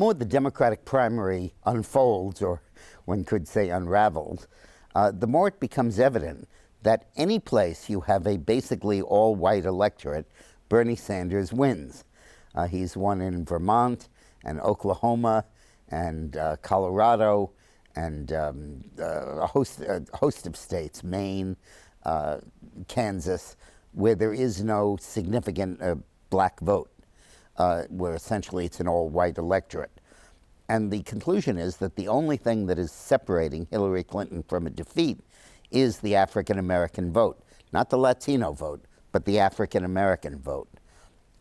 more the Democratic primary unfolds, or one could say unravels, the more it becomes evident that any place you have a basically all-white electorate, Bernie Sanders wins. He's won in Vermont and Oklahoma and Colorado and a host of states, Maine, Kansas, where there is no significant black vote, where essentially it's an all-white electorate. And the conclusion is that the only thing that is separating Hillary Clinton from a defeat is the African-American vote. Not the Latino vote, but the African-American vote.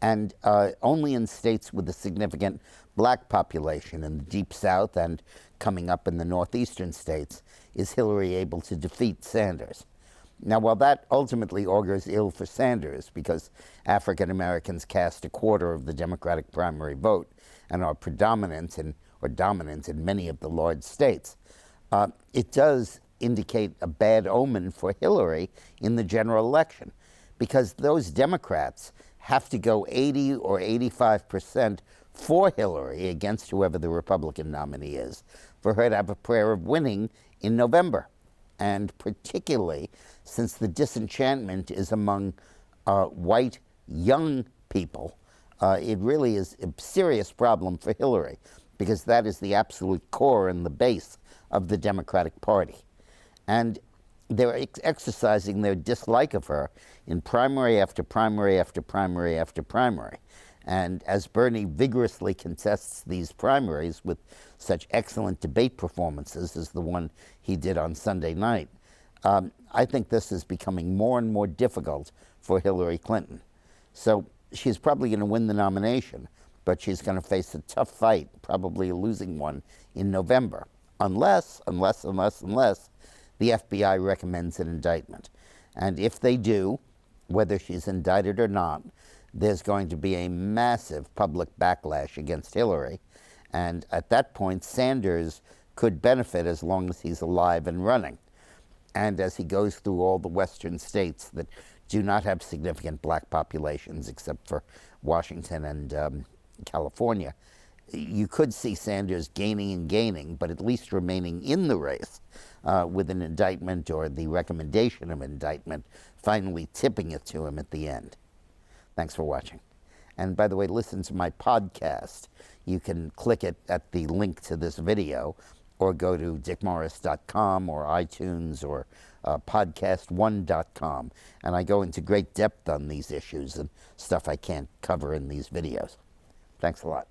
And only in states with a significant black population, in the Deep South and coming up in the northeastern states, is Hillary able to defeat Sanders. Now, while that ultimately augurs ill for Sanders, because African-Americans cast a quarter of the Democratic primary vote and are predominant or dominant in many of the large states, it does indicate a bad omen for Hillary in the general election, because those Democrats have to go 80 or 85% for Hillary against whoever the Republican nominee is for her to have a prayer of winning in November. And particularly since the disenchantment is among white young people, it really is a serious problem for Hillary, because that is the absolute core and the base of the Democratic Party. And they're exercising their dislike of her in primary after primary after primary after primary. And as Bernie vigorously contests these primaries with such excellent debate performances as the one he did on Sunday night, I think this is becoming more and more difficult for Hillary Clinton. So she's probably going to win the nomination, but she's going to face a tough fight, probably a losing one, in November, unless the FBI recommends an indictment. And if they do, whether she's indicted or not, there's going to be a massive public backlash against Hillary. And at that point, Sanders could benefit as long as he's alive and running. And as he goes through all the western states that do not have significant black populations, except for Washington and California, you could see Sanders gaining and gaining, but at least remaining in the race with an indictment or the recommendation of indictment finally tipping it to him at the end. Thanks for watching. And by the way, listen to my podcast. You can click it at the link to this video, or go to dickmorris.com or iTunes or podcast1.com. And I go into great depth on these issues and stuff I can't cover in these videos. Thanks a lot.